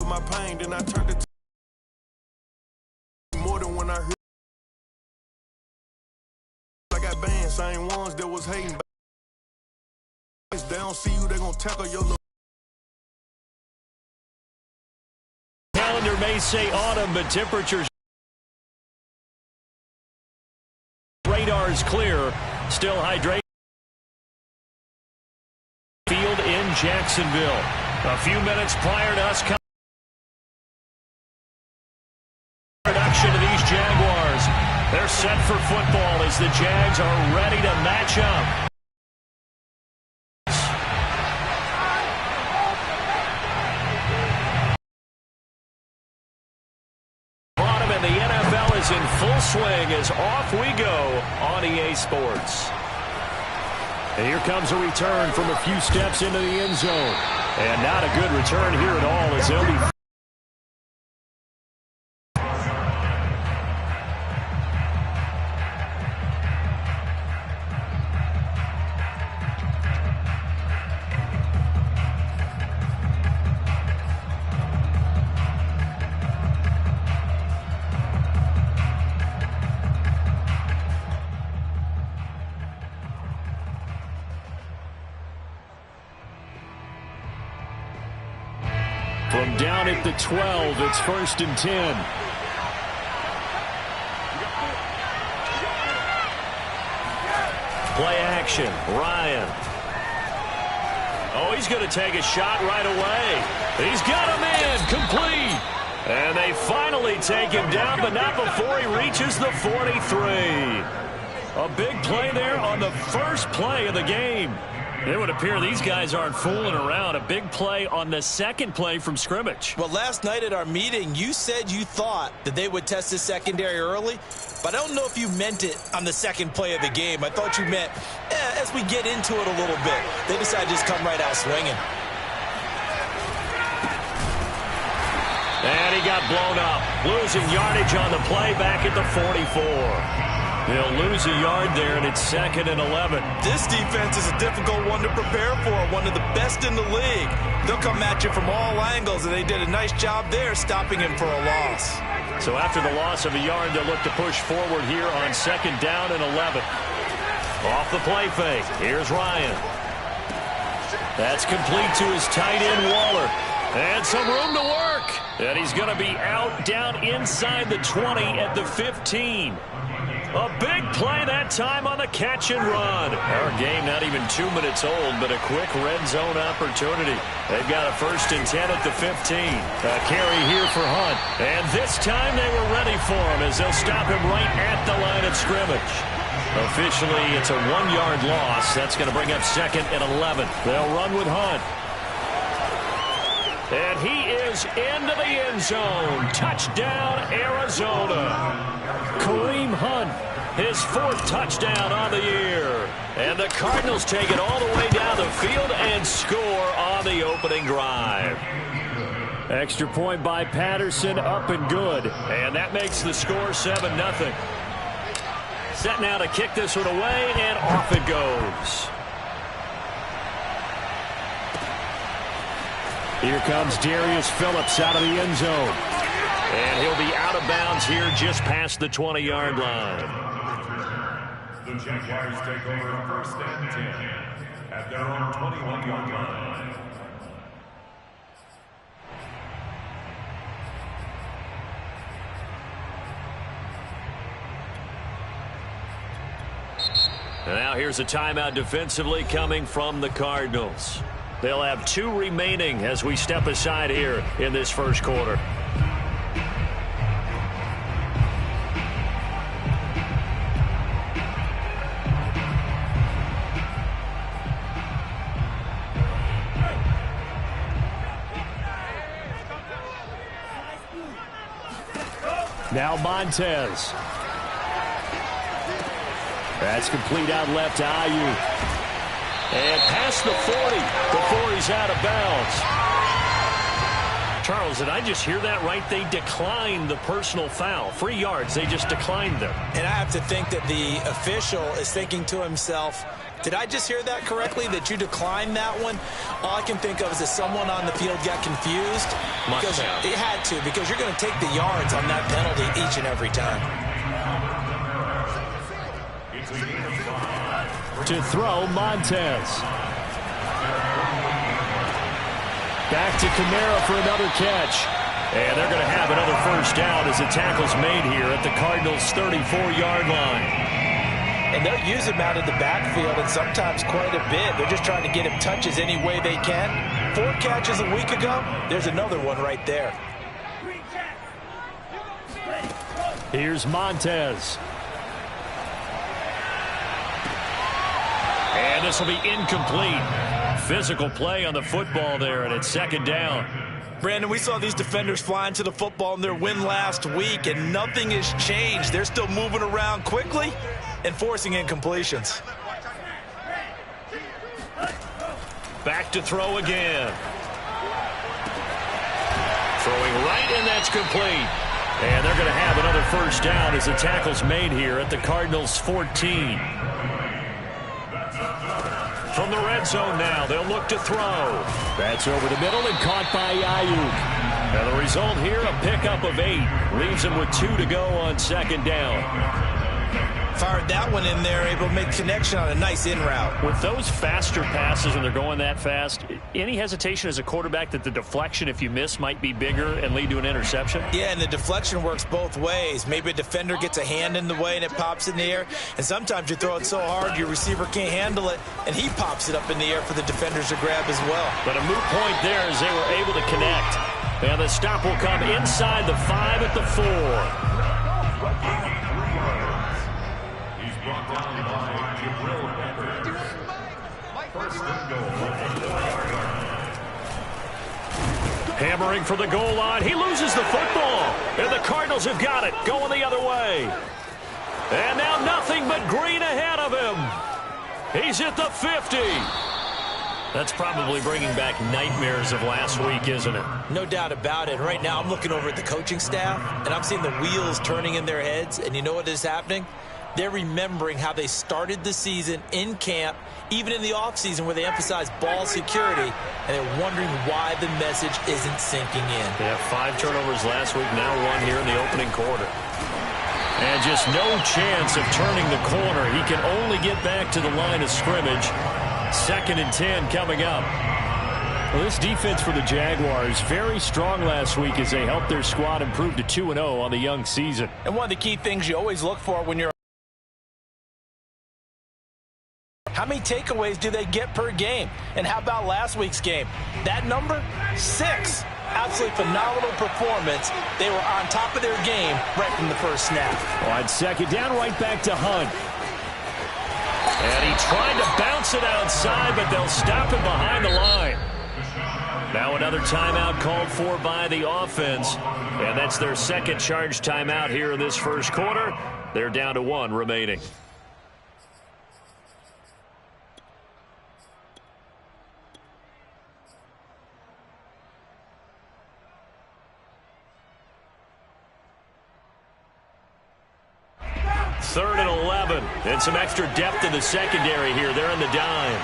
my pain, then I turned it to more than when I heard. I got banned, same ones that was hating. They don't see you, they gonna tackle your little. Calendar may say autumn, but temperatures. Radar's clear. Still hydrated. Field in Jacksonville. A few minutes prior to us coming. Production of these Jaguars. They're set for football as the Jags are ready to match up. And the NFL is in full swing as off we go on EA Sports. And here comes a return from a few steps into the end zone. And not a good return here at all as they'll be. From down at the 12, it's 1st and 10. Play action, Ryan. Oh, he's going to take a shot right away. He's got him in, complete. And they finally take him down, but not before he reaches the 43. A big play there on the first play of the game. It would appear these guys aren't fooling around. A big play on the second play from scrimmage. Well, last night at our meeting, you said you thought that they would test the secondary early, but I don't know if you meant it on the second play of the game. I thought you meant as we get into it a little bit. They decided to just come right out swinging. And he got blown up. Losing yardage on the play back at the 44. They'll lose a yard there, and it's 2nd and 11. This defense is a difficult one to prepare for, one of the best in the league. They'll come at you from all angles, and they did a nice job there stopping him for a loss. So after the loss of a yard, they'll look to push forward here on 2nd down and 11. Off the play fake. Here's Ryan. That's complete to his tight end, Waller. And some room to work. And he's going to be out down inside the 20 at the 15. A big play that time on the catch and run. Our game not even 2 minutes old, but a quick red zone opportunity. They've got a 1st and 10 at the 15. A carry here for Hunt. And this time they were ready for him as they'll stop him right at the line of scrimmage. Officially, it's a 1-yard loss. That's going to bring up 2nd and 11. They'll run with Hunt. And he is into the end zone. Touchdown, Arizona. Kareem Hunt, his 4th touchdown on the year. And the Cardinals take it all the way down the field and score on the opening drive. Extra point by Patterson, up and good. And that makes the score 7-0. Set now to kick this one away, and off it goes. Here comes Darius Phillips out of the end zone. And he'll be out of bounds here just past the 20-yard line. The Jaguars take over 1st and 10 at their own 21-yard line. And now here's a timeout defensively coming from the Cardinals. They'll have 2 remaining as we step aside here in this first quarter. Now Montez. That's complete out left to Ayuk. And past the 40 before he's out of bounds. Charles, did I just hear that right? They declined the personal foul. 3 yards, they just declined them. And I have to think that the official is thinking to himself, Did I just hear that correctly, that you declined that one? All I can think of is that someone on the field got confused. Because it had to, because you're going to take the yards on that penalty each and every time. To throw, Montez. Back to Kamara for another catch. And they're going to have another first down as the tackle's made here at the Cardinals' 34-yard line. And they'll use him out of the backfield, and sometimes quite a bit. They're just trying to get him touches any way they can. 4 catches a week ago. There's another one right there. Here's Montez. And this will be incomplete. Physical play on the football there, and it's second down. Brandon, we saw these defenders flying to the football in their win last week, and nothing has changed. They're still moving around quickly and forcing incompletions. Back to throw again. Throwing right, and that's complete. And they're going to have another first down as the tackle's made here at the Cardinals' 14. From the red zone now, they'll look to throw. That's over the middle and caught by Ayuk. And the result here, a pickup of 8. Leaves them with 2 to go on second down. Fired that one in there, able to make connection on a nice in route. With those faster passes and they're going that fast, any hesitation as a quarterback that the deflection, if you miss, might be bigger and lead to an interception? Yeah, and the deflection works both ways. Maybe a defender gets a hand in the way and it pops in the air, and sometimes you throw it so hard your receiver can't handle it, and he pops it up in the air for the defenders to grab as well. But a moot point there as they were able to connect. And the stop will come inside the 5 at the 4. Hammering for the goal line. He loses the football. And the Cardinals have got it. Going the other way. And now nothing but green ahead of him. He's at the 50. That's probably bringing back nightmares of last week, isn't it? No doubt about it. Right now I'm looking over at the coaching staff, and I'm seeing the wheels turning in their heads. And you know what is happening? They're remembering how they started the season in camp, even in the offseason where they emphasized ball security, and they're wondering why the message isn't sinking in. They have 5 turnovers last week, now 1 here in the opening quarter. And just no chance of turning the corner. He can only get back to the line of scrimmage. 2nd and 10 coming up. Well, this defense for the Jaguars, very strong last week as they helped their squad improve to 2-0 on the young season. And one of the key things you always look for when you're how many takeaways do they get per game? And how about last week's game? That number? 6. Absolutely phenomenal performance. They were on top of their game right from the first snap. On second down, right back to Hunt. And he tried to bounce it outside, but they'll stop him behind the line. Now another timeout called for by the offense. And that's their second charge timeout here in this first quarter. They're down to 1 remaining. Third and 11, and some extra depth in the secondary here. They're in the dime.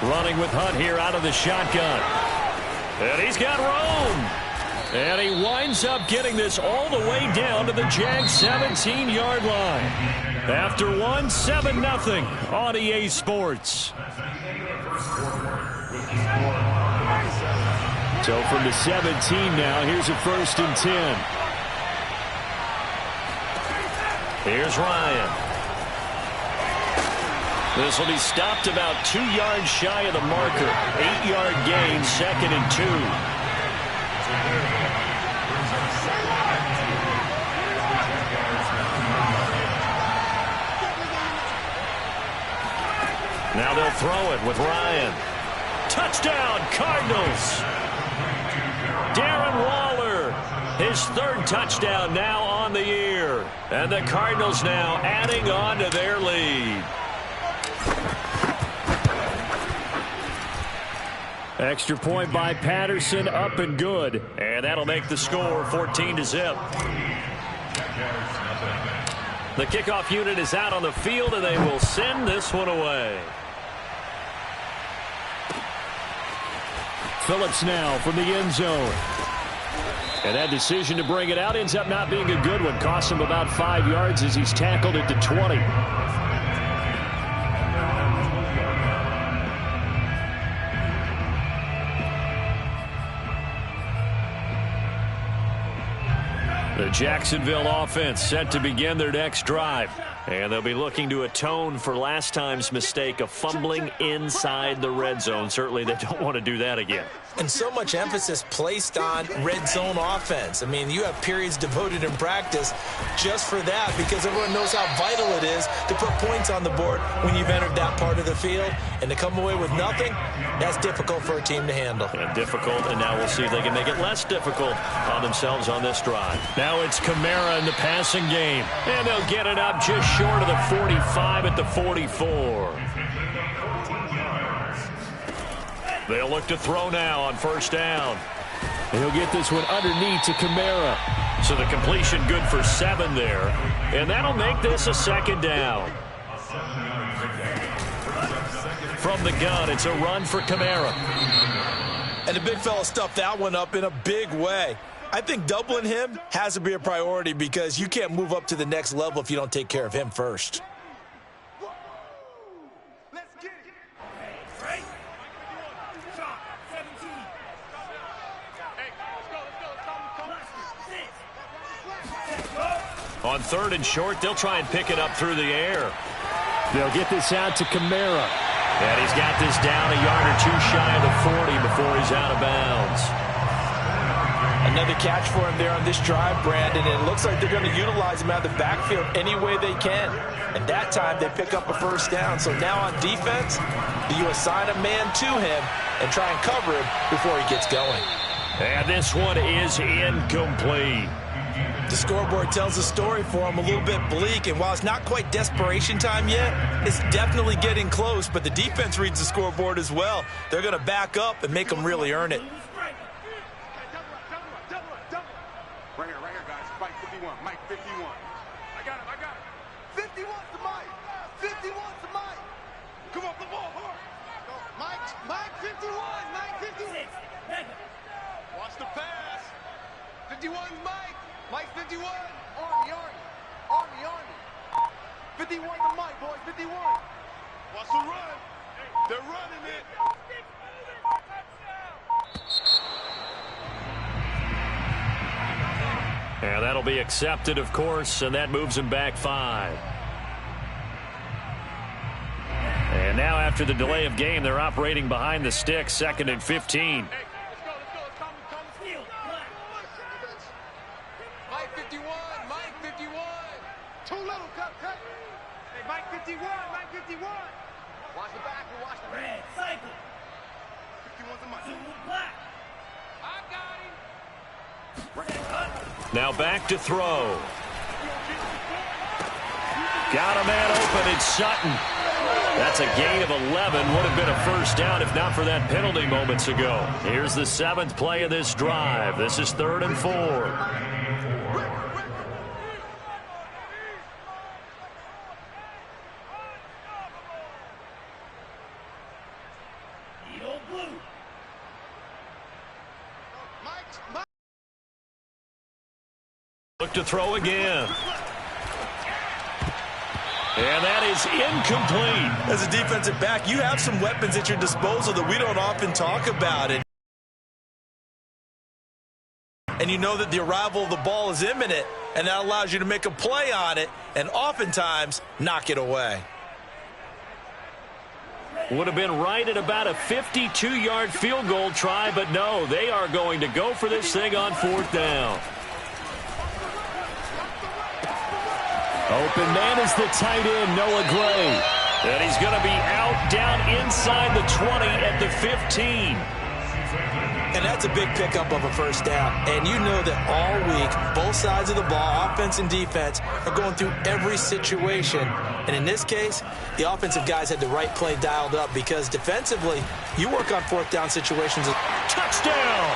Running with Hunt here out of the shotgun. And he's got room. And he winds up getting this all the way down to the Jags 17-yard line. After 1, 7-0 on EA Sports. So from the 17 now, here's a 1st and 10. Here's Ryan. This will be stopped about 2 yards shy of the marker. 8-yard gain, 2nd and 2. Now they'll throw it with Ryan. Touchdown, Cardinals. Darren Waller, his 3rd touchdown now on the year. And the Cardinals now adding on to their lead. Extra point by Patterson, up and good. And that'll make the score 14-0. The kickoff unit is out on the field, and they will send this one away. Phillips now from the end zone. And that decision to bring it out ends up not being a good one. Costs him about 5 yards as he's tackled at the 20. The Jacksonville offense set to begin their next drive. And they'll be looking to atone for last time's mistake of fumbling inside the red zone. Certainly they don't want to do that again. And so much emphasis placed on red zone offense. I mean, you have periods devoted in practice just for that because everyone knows how vital it is to put points on the board when you've entered that part of the field. And to come away with nothing, that's difficult for a team to handle. And difficult, and now we'll see if they can make it less difficult on themselves on this drive. Now it's Kamara in the passing game. And they'll get it up just short of the 45 at the 44. They'll look to throw now on first down. And he'll get this one underneath to Kamara. So the completion good for 7 there. And that'll make this a second down. From the gun, it's a run for Kamara. And the big fella stuffed that one up in a big way. I think doubling him has to be a priority because you can't move up to the next level if you don't take care of him first. On 3rd and short, they'll try and pick it up through the air. They'll get this out to Kamara. And he's got this down a yard or 2 shy of the 40 before he's out of bounds. Another catch for him there on this drive, Brandon. And it looks like they're going to utilize him out of the backfield any way they can. And that time they pick up a first down. So now on defense, do you assign a man to him and try and cover him before he gets going? And this one is incomplete. The scoreboard tells a story for him, a little bit bleak, and while it's not quite desperation time yet, it's definitely getting close, but the defense reads the scoreboard as well. They're going to back up and make them really earn it. Right here, guys. Mike 51, Mike 51. I got him. 51's to Mike. 51's to Mike. Come on, the ball, hard. Mike 51, Mike 51. Watch the pass. 51's Mike. Mike 51. Army. 51 to Mike, boys. 51. Watch the run. They're running it. And that'll be accepted, of course, and that moves him back 5. And now after the delay of game, they're operating behind the sticks, 2nd and 15. Watch the back and watch the red cycle. 51's a Mike. I got him. Now back to throw. Got a man open. It's Sutton. That's a gain of 11. Would have been a first down if not for that penalty moments ago. Here's the 7th play of this drive. This is 3rd and 4. Look to throw again. And that is incomplete. As a defensive back, you have some weapons at your disposal that we don't often talk about. And you know that the arrival of the ball is imminent, and that allows you to make a play on it and oftentimes knock it away. Would have been right at about a 52-yard field goal try, but no, they are going to go for this thing on 4th down. Open man is the tight end, Noah Gray. And he's going to be out down inside the 20 at the 15. And that's a big pickup of a first down. And you know that all week, both sides of the ball, offense and defense, are going through every situation. And in this case, the offensive guys had the right play dialed up because defensively, you work on fourth down situations. Touchdown!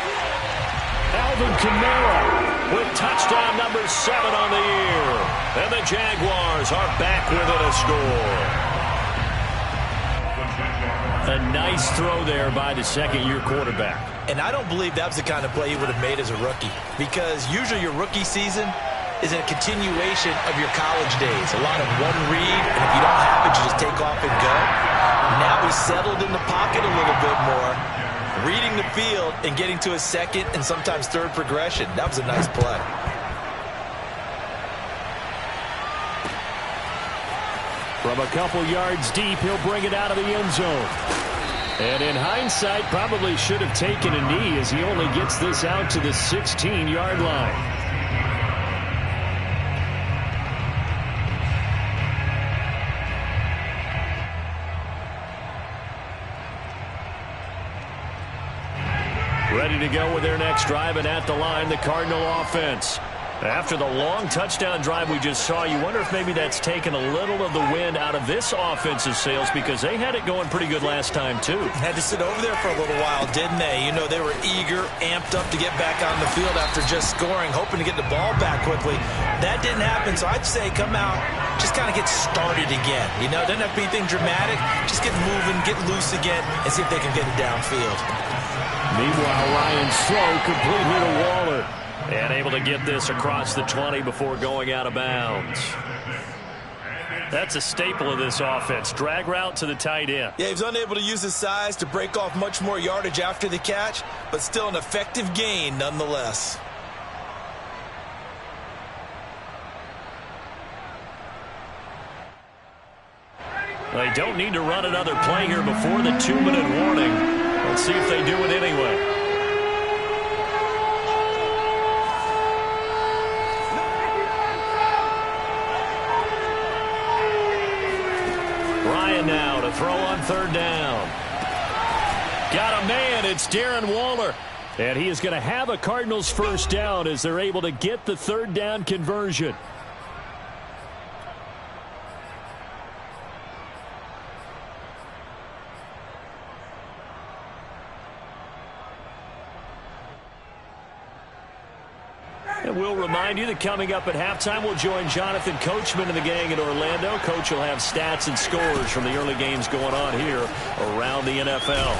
Alvin Kamara with touchdown number 7 on the year. And the Jaguars are back within a score. A nice throw there by the second-year quarterback. And I don't believe that was the kind of play he would have made as a rookie, because usually your rookie season is a continuation of your college days. A lot of one read, and if you don't have it, you just take off and go. Now he's settled in the pocket a little bit more, reading the field and getting to a second and sometimes third progression. That was a nice play. From a couple yards deep, he'll bring it out of the end zone. And in hindsight, probably should have taken a knee as he only gets this out to the 16-yard line. Ready to go with their next drive, and at the line, the Cardinal offense. After the long touchdown drive we just saw, you wonder if maybe that's taken a little of the wind out of this offensive sails, because they had it going pretty good last time, too. Had to sit over there for a little while, didn't they? You know, they were eager, amped up to get back on the field after just scoring, hoping to get the ball back quickly. That didn't happen, so I'd say come out, just kind of get started again. You know, doesn't have to be anything dramatic. Just get moving, get loose again, and see if they can get it downfield. Meanwhile, Ryan's throw complete here to Waller. And able to get this across the 20 before going out of bounds. That's a staple of this offense. Drag route to the tight end. Yeah, he was unable to use his size to break off much more yardage after the catch, but still an effective gain nonetheless. They don't need to run another play here before the 2-minute warning. Let's see if they do it anyway. Ryan now to throw on third down. Got a man. It's Darren Waller. And he is going to have a Cardinals first down as they're able to get the third down conversion. And we'll remind you that coming up at halftime, we'll join Jonathan Coachman and the gang in Orlando. Coach will have stats and scores from the early games going on here around the NFL.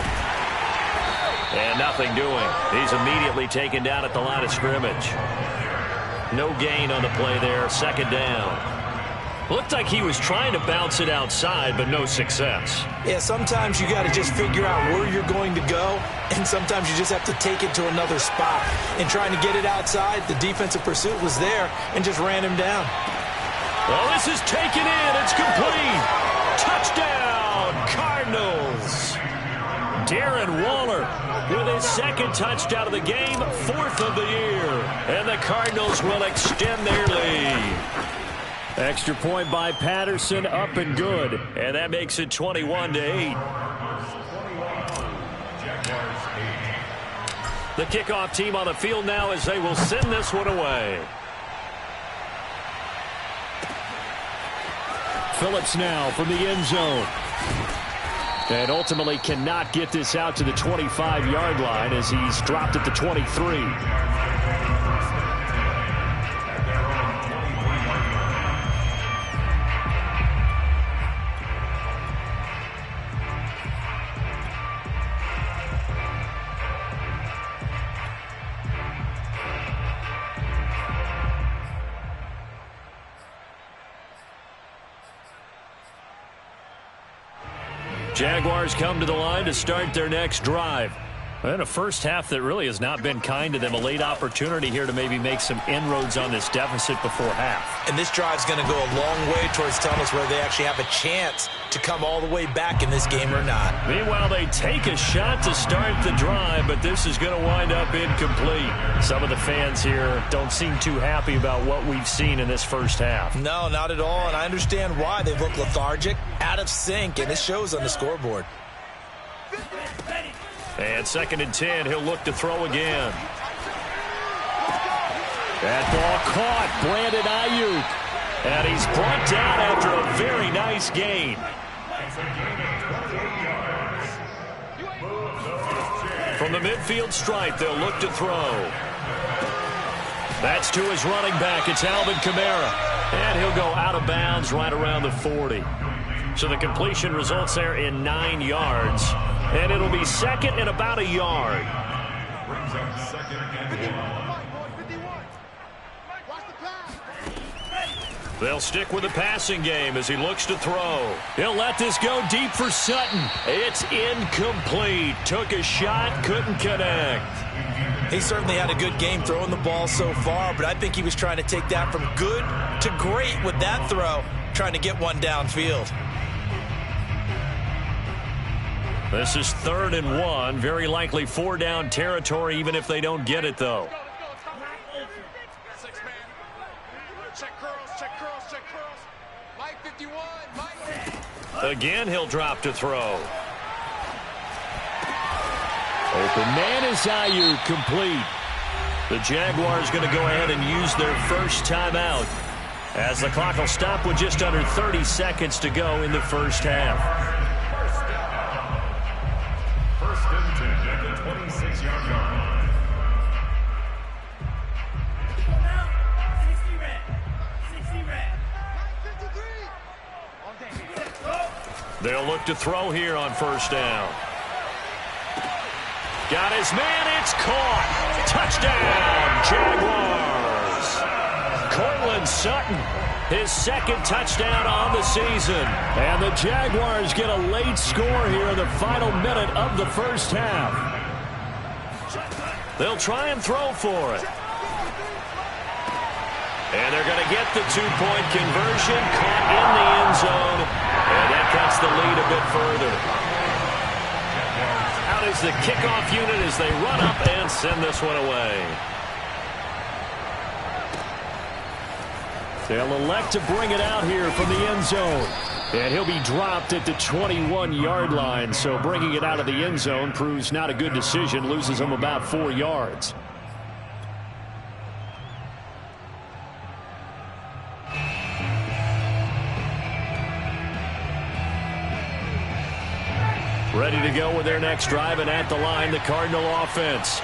And nothing doing. He's immediately taken down at the line of scrimmage. No gain on the play there. Second down. Looked like he was trying to bounce it outside, but no success. Yeah, sometimes you got to just figure out where you're going to go, and sometimes you just have to take it to another spot. And trying to get it outside, the defensive pursuit was there and just ran him down. Well, this is taken in. It's complete. Touchdown, Cardinals. Darren Waller with his second touchdown of the game, 4th of the year. And the Cardinals will extend their lead. Extra point by Patterson, up and good. And that makes it 21-8. The kickoff team on the field now as they will send this one away. Phillips now from the end zone. And ultimately cannot get this out to the 25-yard line as he's dropped at the 23. Jaguars come to the line to start their next drive. And a first half that really has not been kind to them. A late opportunity here to maybe make some inroads on this deficit before half. And this drive's going to go a long way towards telling us whether they actually have a chance to come all the way back in this game or not. Meanwhile, they take a shot to start the drive, but this is going to wind up incomplete. Some of the fans here don't seem too happy about what we've seen in this first half. No, not at all, and I understand why. They look lethargic, out of sync, and it shows on the scoreboard. And 2nd and 10, he'll look to throw again. That ball caught. Brandon Ayuk. And he's brought down after a very nice gain. From the midfield stripe, they'll look to throw. That's to his running back. It's Alvin Kamara. And he'll go out of bounds right around the 40. So the completion results there in 9 yards. And it'll be 2nd and about a yard. Brings up 2nd and 1. They'll stick with the passing game as he looks to throw. He'll let this go deep for Sutton. It's incomplete. Took a shot, couldn't connect. He certainly had a good game throwing the ball so far, but I think he was trying to take that from good to great with that throw, trying to get one downfield. This is 3rd and 1. Very likely 4-down territory, even if they don't get it, though. Again, he'll drop to throw. Open man is Ayuk, complete. The Jaguars going to go ahead and use their first timeout as the clock will stop with just under 30 seconds to go in the first half. First and 10 at the 26-yard line. They'll look to throw here on 1st down. Got his man, it's caught. Touchdown, Jaguars. Cortland Sutton, his 2nd touchdown on the season. And the Jaguars get a late score here in the final minute of the first half. They'll try and throw for it. And they're going to get the 2-point conversion, caught in the end zone. And that cuts the lead a bit further. Out is the kickoff unit as they run up and send this one away. They'll elect to bring it out here from the end zone. And he'll be dropped at the 21-yard line. So bringing it out of the end zone proves not a good decision. Loses him about 4 yards. Ready to go with their next drive, and at the line, the Cardinal offense.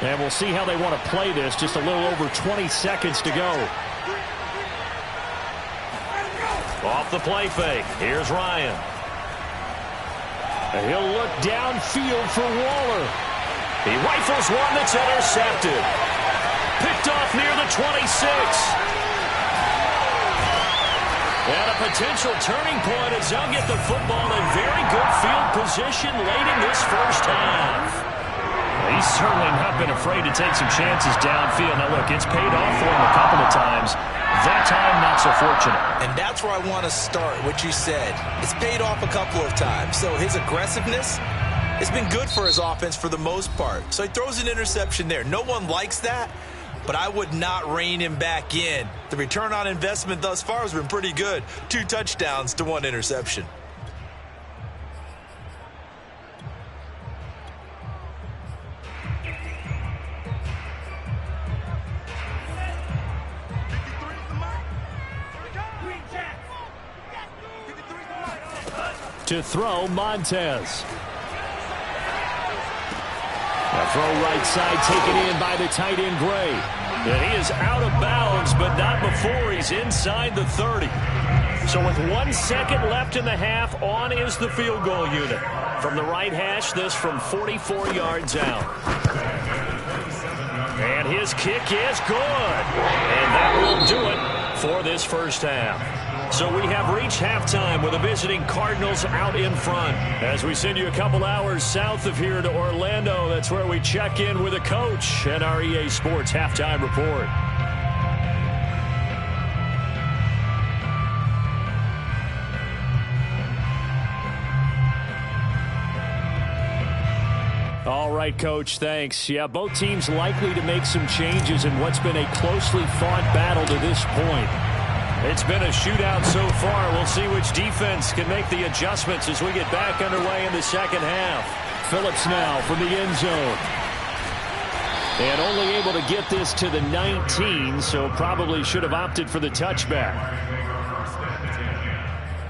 And we'll see how they want to play this. Just a little over 20 seconds to go. Off the play fake. Here's Ryan. And he'll look downfield for Waller. He rifles one that's intercepted. Picked off near the 26. And a potential turning point as they'll get the football in very good field position late in this first half. He's certainly not been afraid to take some chances downfield. Now, look, it's paid off for him a couple of times. That time, not so fortunate. And that's where I want to start, what you said. It's paid off a couple of times. So his aggressiveness has been good for his offense for the most part. So he throws an interception there. No one likes that, but I would not rein him back in. The return on investment thus far has been pretty good. 2 touchdowns to 1 interception. To throw, Montez. A throw right side taken in by the tight end Gray. And he is out of bounds, but not before he's inside the 30. So with 1 second left in the half, on is the field goal unit. From the right hash, this from 44 yards out. And his kick is good. And that will do it for this first half. So we have reached halftime with the visiting Cardinals out in front. As we send you a couple hours south of here to Orlando, that's where we check in with the coach and our EA Sports Halftime Report. All right, Coach, thanks. Yeah, both teams likely to make some changes in what's been a closely fought battle to this point. It's been a shootout so far. We'll see which defense can make the adjustments as we get back underway in the second half. Phillips now from the end zone. And only able to get this to the 19, so probably should have opted for the touchback.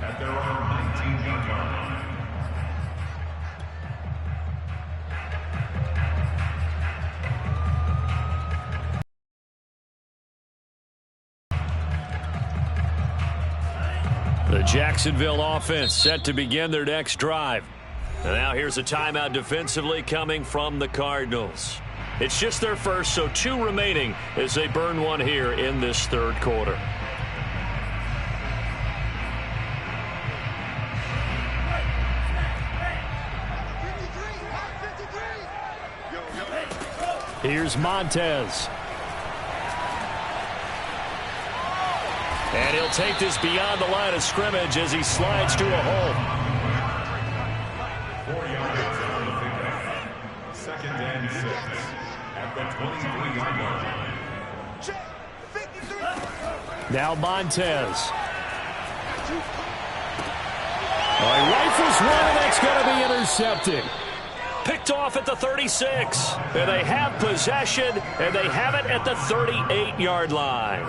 At their own 19-yard line. The Jacksonville offense set to begin their next drive. And now here's a timeout defensively coming from the Cardinals. It's just their first, so 2 remaining as they burn one here in this third quarter. Here's Montez. And he'll take this beyond the line of scrimmage as he slides to a hole. 4 yards on the pickup. 2nd and 6 at the 23-yard line. Now Montez. He rifles one, and that's going to be intercepted. Picked off at the 36. And they have possession, and they have it at the 38-yard line.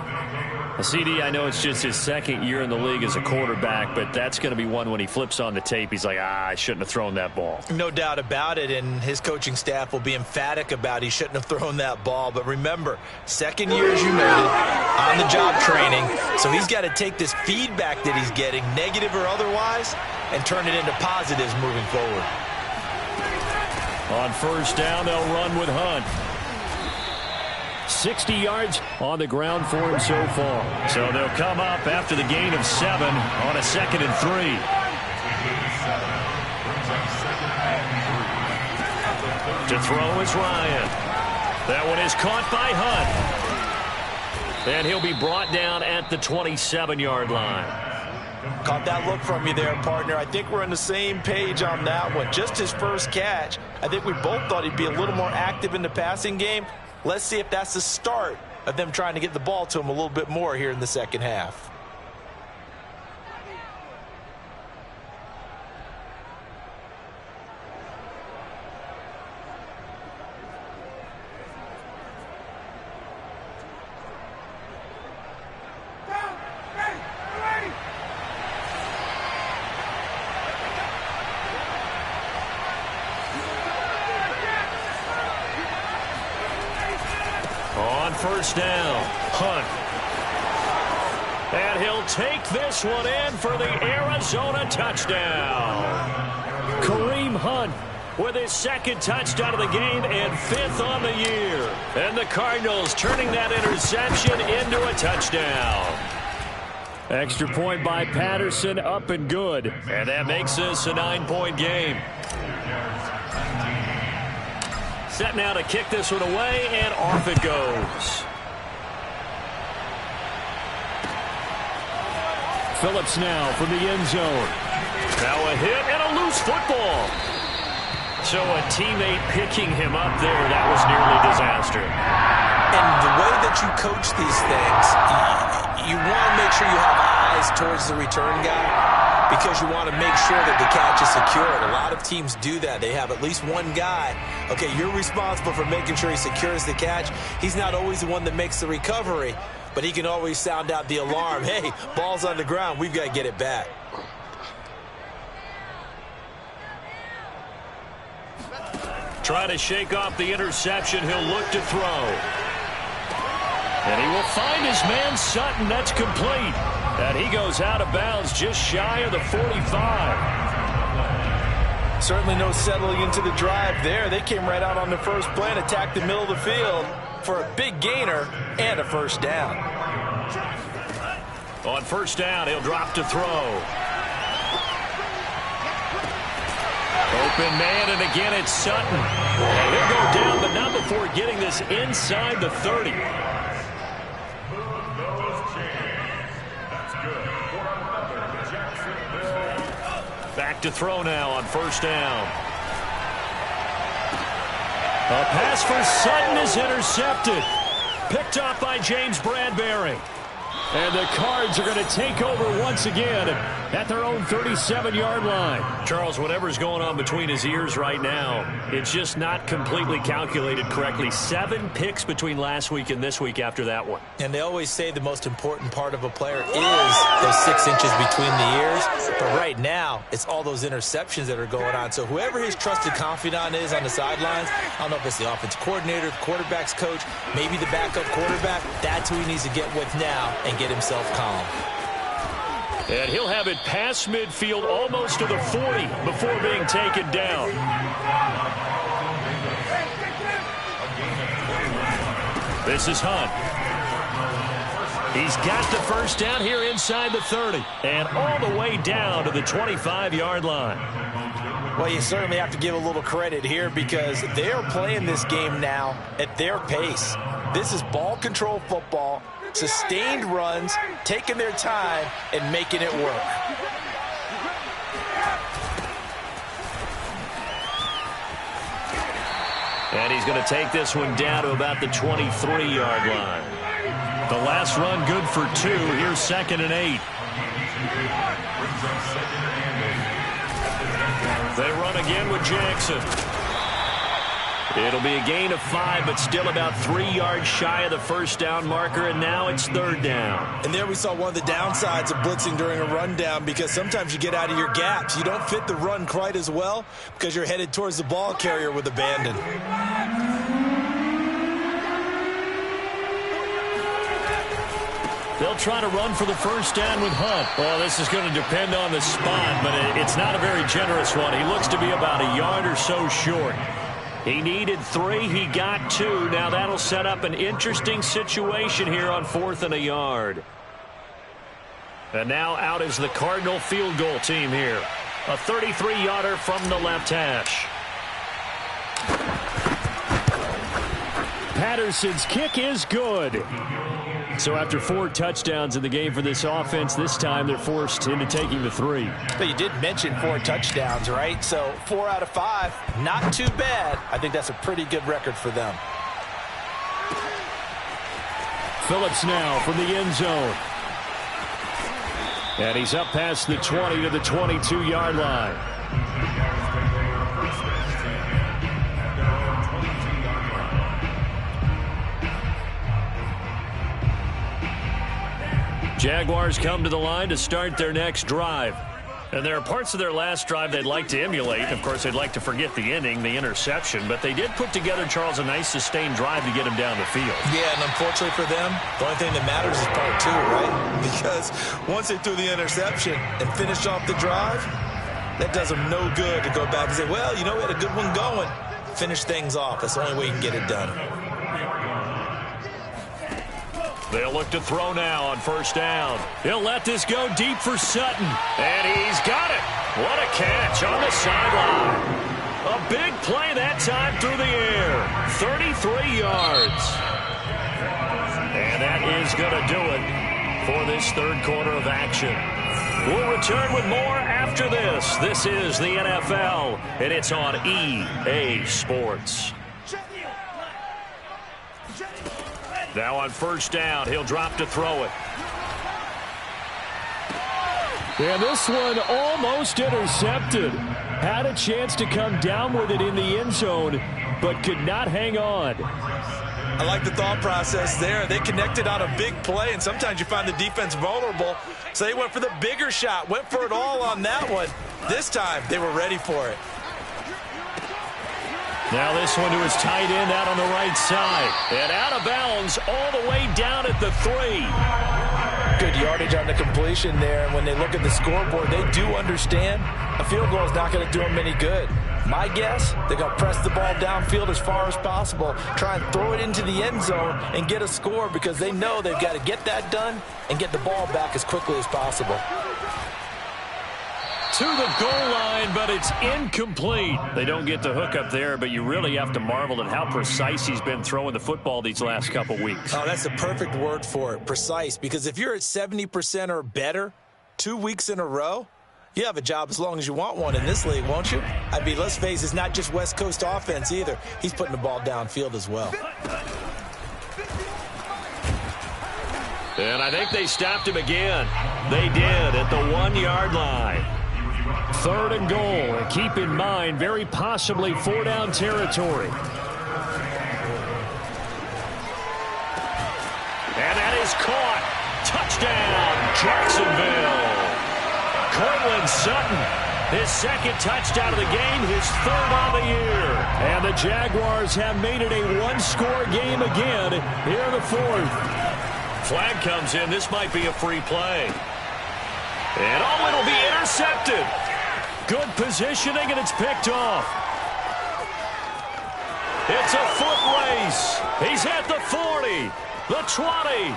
CD, I know it's just his 2nd year in the league as a quarterback, but that's going to be one when he flips on the tape. He's like, I shouldn't have thrown that ball. No doubt about it, and his coaching staff will be emphatic about he shouldn't have thrown that ball. But remember, 2nd year, as you noted, on-the-job training, so he's got to take this feedback that he's getting, negative or otherwise, and turn it into positives moving forward. On 1st down, they'll run with Hunt. 60 yards on the ground for him so far. So they'll come up after the gain of 7 on a 2nd and 3. To throw is Ryan. That one is caught by Hunt. And he'll be brought down at the 27-yard line. Caught that look from you there, partner. I think we're on the same page on that one. Just his first catch. I think we both thought he'd be a little more active in the passing game. Let's see if that's the start of them trying to get the ball to him a little bit more here in the 2nd half. On 1st down, Hunt. And he'll take this one in for the Arizona touchdown. Kareem Hunt with his 2nd touchdown of the game and 5th on the year. And the Cardinals turning that interception into a touchdown. Extra point by Patterson, up and good. And that makes this a 9-point game. Set now to kick this one away, and off it goes. Phillips now from the end zone. Now a hit and a loose football. So a teammate picking him up there, that was nearly disaster. And the way that you coach these things, you want to make sure you have eyes towards the return guy, because you want to make sure that the catch is secured. A lot of teams do that. They have at least one guy. Okay, you're responsible for making sure he secures the catch. He's not always the one that makes the recovery, but he can always sound out the alarm. Hey, ball's on the ground. We've got to get it back. Trying to shake off the interception. He'll look to throw. And he will find his man Sutton. That's complete. And he goes out of bounds just shy of the 45. Certainly no settling into the drive there. They came right out on the first play and attacked the middle of the field for a big gainer and a 1st down. On 1st down, he'll drop to throw. Open man, and again it's Sutton. And he'll go down, but not before getting this inside the 30. Back to throw now on 1st down. A pass for Sutton is intercepted. Picked off by James Bradbury. And the Cards are going to take over once again at their own 37-yard line. Charles, whatever's going on between his ears right now, it's just not completely calculated correctly. 7 picks between last week and this week after that one. And they always say the most important part of a player is those 6 inches between the ears. But right now, it's all those interceptions that are going on. So whoever his trusted confidant is on the sidelines, I don't know if it's the offensive coordinator, the quarterback's coach, maybe the backup quarterback, that's who he needs to get with now and get himself calm. And he'll have it past midfield almost to the 40 before being taken down. This is Hunt. He's got the first down here inside the 30 and all the way down to the 25-yard line. Well, you certainly have to give a little credit here because they are playing this game now at their pace. This is ball control football, sustained runs, taking their time, and making it work. And he's going to take this one down to about the 23-yard line. The last run good for 2. Here's 2nd and 8. They run again with Jackson. It'll be a gain of 5, but still about 3 yards shy of the first down marker, and now it's 3rd down. And there we saw one of the downsides of blitzing during a rundown because sometimes you get out of your gaps. You don't fit the run quite as well because you're headed towards the ball carrier with abandon. They'll try to run for the first down with Hunt. Well, this is going to depend on the spot, but it's not a very generous one. He looks to be about a yard or so short. He needed 3. He got 2. Now that'll set up an interesting situation here on 4th and a yard. And now out is the Cardinal field goal team here. A 33-yarder from the left hash. Patterson's kick is good. So after 4 touchdowns in the game for this offense, this time they're forced into taking the 3. But you did mention 4 touchdowns, right? So 4 out of 5, not too bad. I think that's a pretty good record for them. Phillips now from the end zone. And he's up past the 20 to the 22-yard line. Jaguars come to the line to start their next drive. And there are parts of their last drive they'd like to emulate. Of course, they'd like to forget the inning, the interception. But they did put together, Charles, a nice sustained drive to get him down the field. Yeah, and unfortunately for them, the only thing that matters is part 2, right? Because once they threw the interception and finished off the drive, that does them no good to go back and say, well, you know, we had a good one going. Finish things off. That's the only way you can get it done. They'll look to throw now on first down. He'll let this go deep for Sutton. And he's got it. What a catch on the sideline. A big play that time through the air. 33 yards. And that is going to do it for this 3rd quarter of action. We'll return with more after this. This is the NFL, and it's on EA Sports. Now on first down, he'll drop to throw it. And this one almost intercepted. Had a chance to come down with it in the end zone, but could not hang on. I like the thought process there. They connected on a big play, and sometimes you find the defense vulnerable. So they went for the bigger shot, went for it all on that one. This time, they were ready for it. Now this one to his tight end out on the right side. And out of bounds all the way down at the 3. Good yardage on the completion there. And when they look at the scoreboard, they do understand a field goal is not going to do them any good. My guess, they're going to press the ball downfield as far as possible, try and throw it into the end zone and get a score because they know they've got to get that done and get the ball back as quickly as possible. To the goal line, but it's incomplete. They don't get the hook up there, but you really have to marvel at how precise he's been throwing the football these last couple weeks. Oh, that's the perfect word for it, precise, because if you're at 70% or better 2 weeks in a row, you have a job as long as you want one in this league, won't you? I mean, let's face it, it's not just West Coast offense either. He's putting the ball downfield as well. And I think they stopped him again. They did at the 1-yard line. 3rd and goal. And keep in mind, very possibly 4-down territory. And that is caught. Touchdown, Jacksonville. Cortland Sutton, his 2nd touchdown of the game, his 3rd on the year. And the Jaguars have made it a 1-score game again here in the 4th. Flag comes in. This might be a free play. And it'll be intercepted. Good positioning, and it's picked off. It's a foot race. He's at the 40, the 20.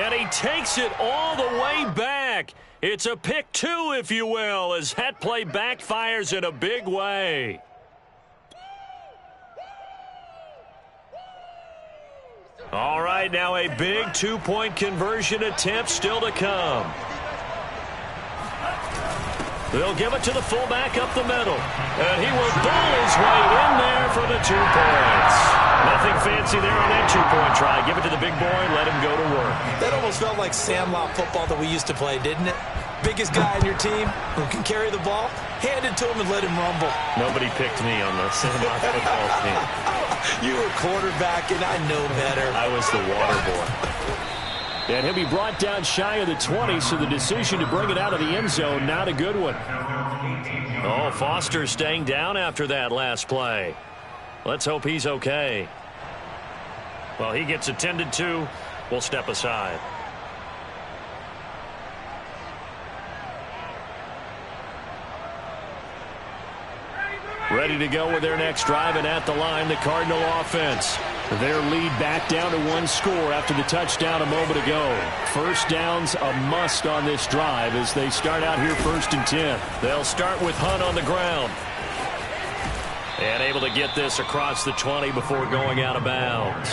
And he takes it all the way back. It's a pick 2, if you will, as that play backfires in a big way. All right, now a big 2-point conversion attempt still to come. They'll give it to the fullback up the middle. And he will bowl his way in there for the 2 points. Nothing fancy there on that 2-point try. Give it to the big boy, let him go to work. That almost felt like Sandlot football that we used to play, didn't it? Biggest guy on your team who can carry the ball, hand it to him and let him rumble. Nobody picked me on the Sandlot football team. You were quarterback, and I know better. I was the water boy. And he'll be brought down shy of the 20, so the decision to bring it out of the end zone, not a good one. Oh, Foster staying down after that last play. Let's hope he's okay. Well, he gets attended to. We'll step aside. Ready to go with their next drive, and at the line, the Cardinal offense. Their lead back down to 1 score after the touchdown a moment ago. 1st down's a must on this drive as they start out here 1st and 10. They'll start with Hunt on the ground. And able to get this across the 20 before going out of bounds.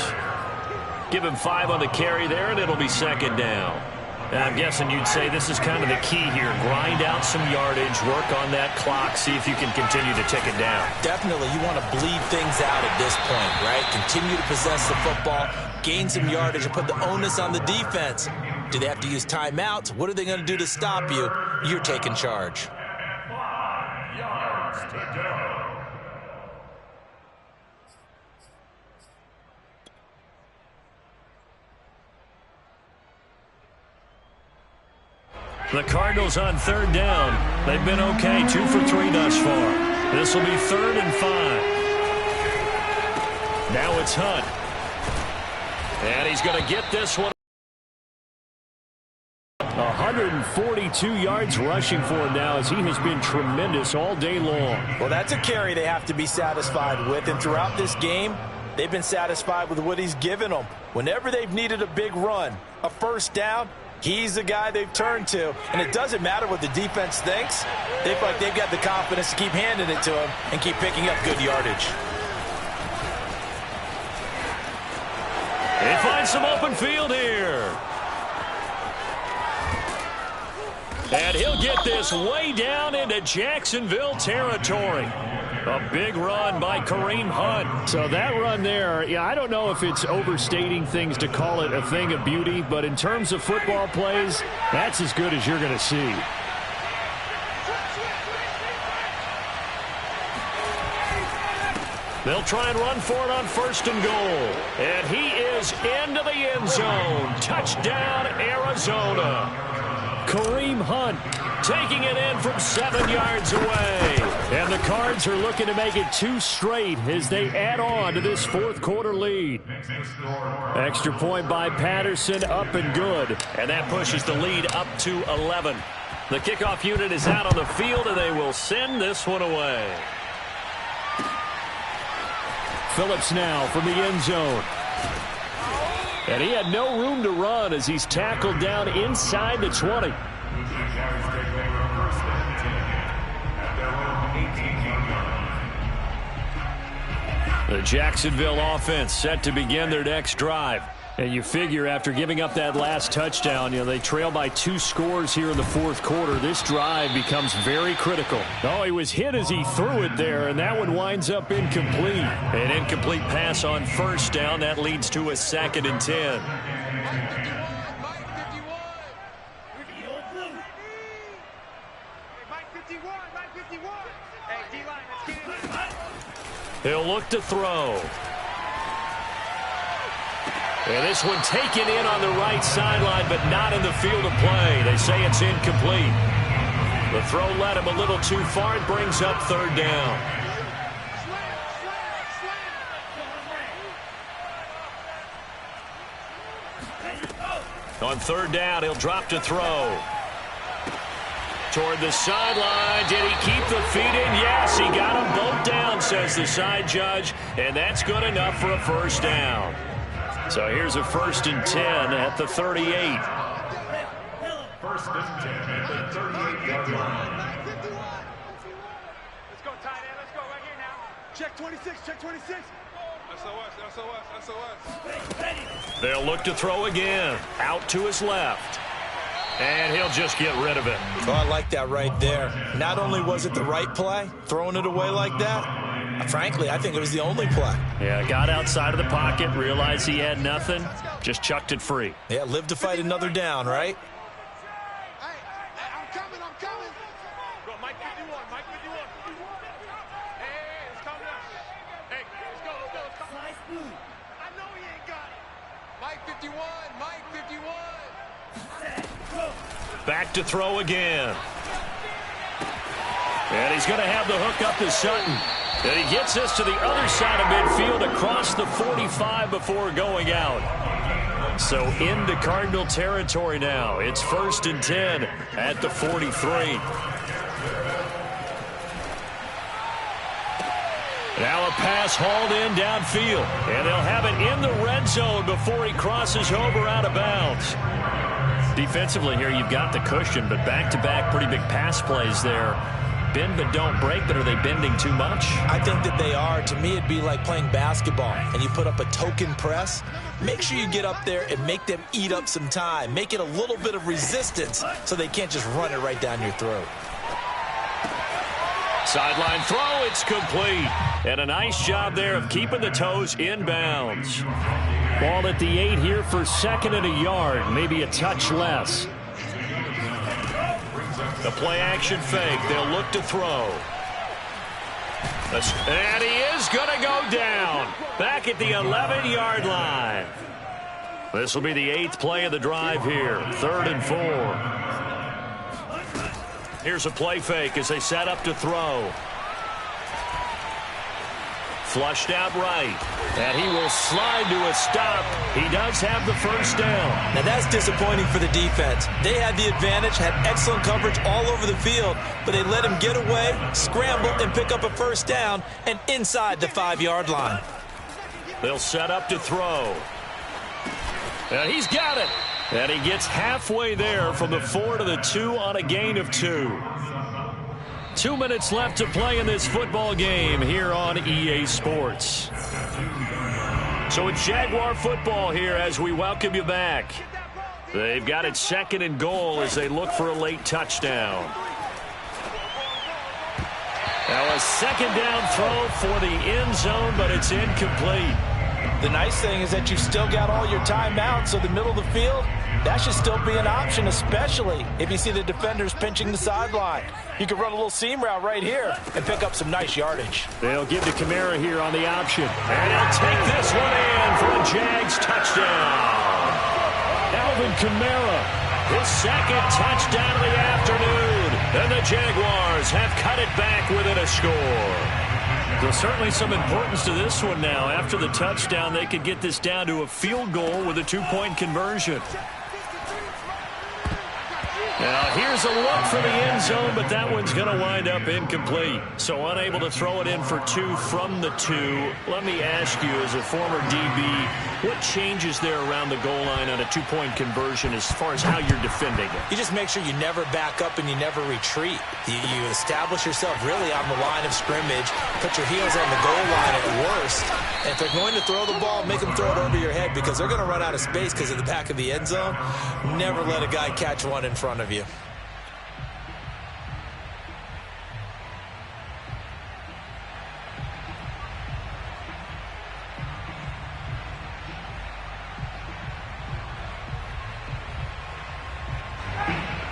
Give him 5 on the carry there, and it'll be 2nd down. And I'm guessing you'd say this is kind of the key here. Grind out some yardage, work on that clock, see if you can continue to tick it down. Definitely, you want to bleed things out at this point, right? Continue to possess the football, gain some yardage, and put the onus on the defense. Do they have to use timeouts? What are they going to do to stop you? You're taking charge. 5 yards to go. The Cardinals on 3rd down. They've been okay, 2 for 3 thus far. This will be 3rd and 5. Now it's Hunt. And he's going to get this one. 142 yards rushing for him now as he has been tremendous all day long. Well, that's a carry they have to be satisfied with. And throughout this game, they've been satisfied with what he's given them. Whenever they've needed a big run, a 1st down, he's the guy they've turned to, and it doesn't matter what the defense thinks. They feel like they've got the confidence to keep handing it to him and keep picking up good yardage. They find some open field here. And he'll get this way down into Jacksonville territory. A big run by Kareem Hunt. So that run there, yeah, I don't know if it's overstating things to call it a thing of beauty, but in terms of football plays, that's as good as you're going to see. They'll try and run for it on 1st and goal. And he is into the end zone. Touchdown, Arizona. Kareem Hunt taking it in from 7 yards away. And the Cards are looking to make it 2 straight as they add on to this 4th quarter lead. Extra point by Patterson, up and good. And that pushes the lead up to 11. The kickoff unit is out on the field, and they will send this one away. Phillips now from the end zone. And he had no room to run as he's tackled down inside the 20. The Jacksonville offense set to begin their next drive. And you figure after giving up that last touchdown, they trail by 2 scores here in the 4th quarter. This drive becomes very critical. Oh, he was hit as he threw it there, and that one winds up incomplete. An incomplete pass on 1st down. That leads to a 2nd and 10. He'll look to throw. And this one taken in on the right sideline, but not in the field of play. They say it's incomplete. The throw led him a little too far. It brings up third down. On third down, he'll drop to throw. Toward the sideline. Did he keep the feet in? Yes, he got them both down, says the side judge. And that's good enough for a first down. So here's a 1st and 10 at the 38. 1st and 10 at the 38-yard line. Let's go, tight end. Let's go right here now. Check 26. Check 26. SOS. They'll look to throw again. Out to his left. And he'll just get rid of it. Oh, I like that right there. Not only was it the right play, throwing it away like that, frankly, I think it was the only play. Yeah, got outside of the pocket, realized he had nothing, just chucked it free. Yeah, live to fight another down, right? Hey, I'm coming. Go, Mike 51. Hey, it's coming up. Hey, let's go. I know he ain't got it. Mike 51. Back to throw again. And he's going to have the hook up to Sutton. And he gets us to the other side of midfield across the 45 before going out. So into Cardinal territory now. It's 1st and 10 at the 43. Now a pass hauled in downfield. And they'll have it in the red zone before he crosses over out of bounds. Defensively here, you've got the cushion, but back-to-back pretty big pass plays there. Bend but don't break, but are they bending too much? I think that they are. To me, it'd be like playing basketball, and you put up a token press. Make sure you get up there and make them eat up some time. Make it a little bit of resistance so they can't just run it right down your throat. Sideline throw, it's complete. And a nice job there of keeping the toes inbounds. Ball at the 8 here for 2nd and a yard, maybe a touch less. The play-action fake. They'll look to throw. And he is going to go down. Back at the 11-yard line. This will be the 8th play of the drive here. 3rd and 4. Here's a play fake as they set up to throw. Flushed out right. And he will slide to a stop. He does have the first down. Now that's disappointing for the defense. They had the advantage, had excellent coverage all over the field, but they let him get away, scramble, and pick up a first down and inside the 5-yard line. They'll set up to throw. And he's got it. And he gets halfway there from the 4 to the 2 on a gain of 2. 2 minutes left to play in this football game here on EA Sports. So it's Jaguar football here as we welcome you back. They've got it 2nd and goal as they look for a late touchdown. Now a 2nd down throw for the end zone, but it's incomplete. The nice thing is that you've still got all your timeouts, so the middle of the field, that should still be an option, especially if you see the defenders pinching the sideline. You can run a little seam route right here and pick up some nice yardage. They'll give to Kamara here on the option. And he'll take this one in for a Jags touchdown. Alvin Kamara, his 2nd touchdown of the afternoon. And the Jaguars have cut it back within a score. There's certainly some importance to this one now. After the touchdown, they could get this down to a field goal with a 2-point conversion. Now, here's a look for the end zone, but that one's going to wind up incomplete. So unable to throw it in for 2 from the 2. Let me ask you, as a former DB, what changes there around the goal line on a 2-point conversion as far as how you're defending it? You just make sure you never back up and you never retreat. You establish yourself really on the line of scrimmage, put your heels on the goal line at worst, and if they're going to throw the ball, make them throw it over your head because they're going to run out of space because of the back of the end zone. Never let a guy catch one in front of you.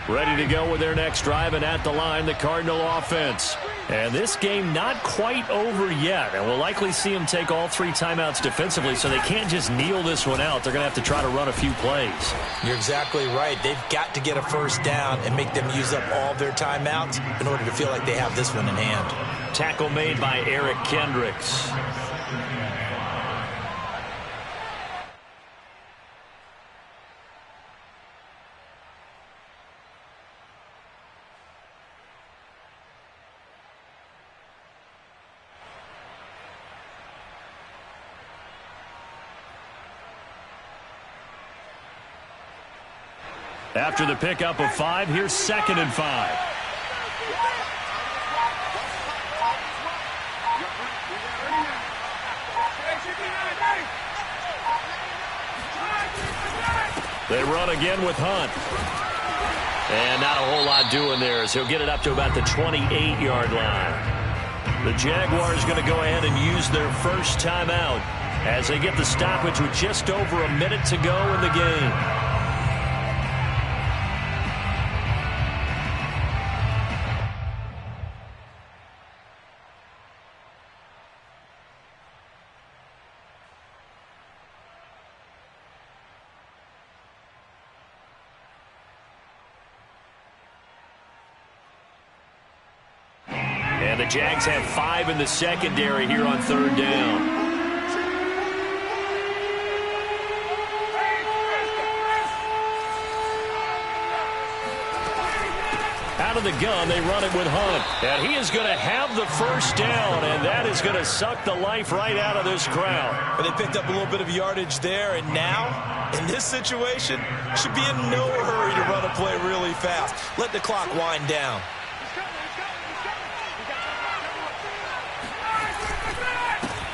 Ready to go with their next drive, and at the line, the Cardinal offense. And this game not quite over yet, and we'll likely see them take all 3 timeouts defensively, so they can't just kneel this one out. They're going to have to try to run a few plays. You're exactly right. They've got to get a first down and make them use up all of their timeouts in order to feel like they have this one in hand. Tackle made by Eric Kendricks. After the pickup of 5, here's 2nd and 5. They run again with Hunt. And not a whole lot doing there as he'll get it up to about the 28-yard line. The Jaguars going to go ahead and use their first timeout as they get the stoppage with just over a minute to go in the game. And the Jags have 5 in the secondary here on 3rd down. Out of the gun, they run it with Hunt. And he is going to have the first down, and that is going to suck the life right out of this crowd. But they picked up a little bit of yardage there, and now, in this situation, should be in no hurry to run a play really fast. Let the clock wind down.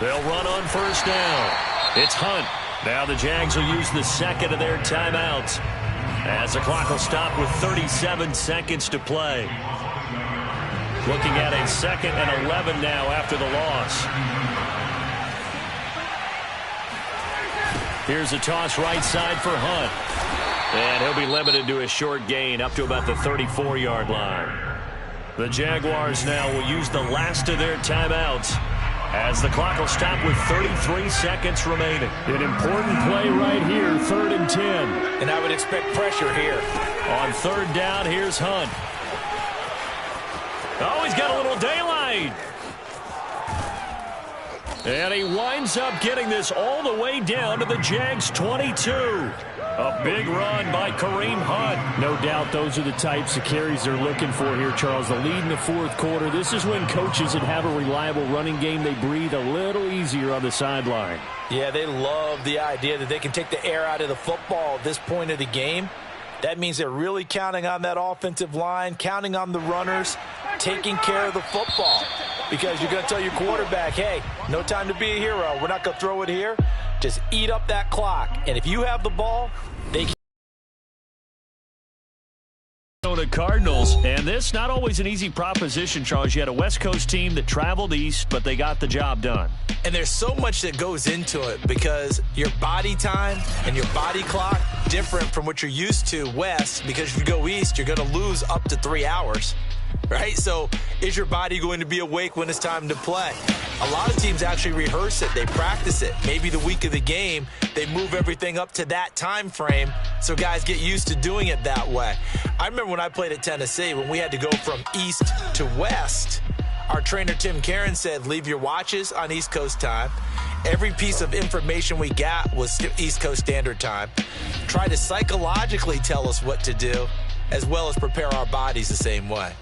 They'll run on first down. It's Hunt. Now the Jags will use the 2nd of their timeouts as the clock will stop with 37 seconds to play. Looking at a 2nd and 11 now after the loss. Here's a toss right side for Hunt. And he'll be limited to a short gain up to about the 34-yard line. The Jaguars now will use the last of their timeouts as the clock will stop with 33 seconds remaining. An important play right here, 3rd and 10. And I would expect pressure here. On 3rd down, here's Hunt. Oh, he's got a little daylight. And he winds up getting this all the way down to the Jags' 22. A big run by Kareem Hunt. No doubt those are the types of carries they're looking for here, Charles. The lead in the 4th quarter. This is when coaches that have a reliable running game, they breathe a little easier on the sideline. Yeah, they love the idea that they can take the air out of the football at this point of the game. That means they're really counting on that offensive line, counting on the runners, taking care of the football. Because you're going to tell your quarterback, hey, no time to be a hero. We're not going to throw it here. Just eat up that clock. And if you have the ball, they can. Cardinals, and this not always an easy proposition, Charles. You had a West Coast team that traveled east, but they got the job done. And there's so much that goes into it because your body time and your body clock different from what you're used to west, because if you go east, you're going to lose up to 3 hours. Right? So is your body going to be awake when it's time to play? A lot of teams actually rehearse it. They practice it. Maybe the week of the game, they move everything up to that time frame so guys get used to doing it that way. I remember when I played at Tennessee, when we had to go from east to west, our trainer Tim Karen said, leave your watches on East Coast time. Every piece of information we got was East Coast Standard Time. Try to psychologically tell us what to do, as well as prepare our bodies the same way.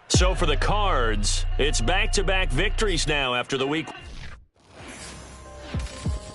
So for the Cards, it's back-to-back victories now after the week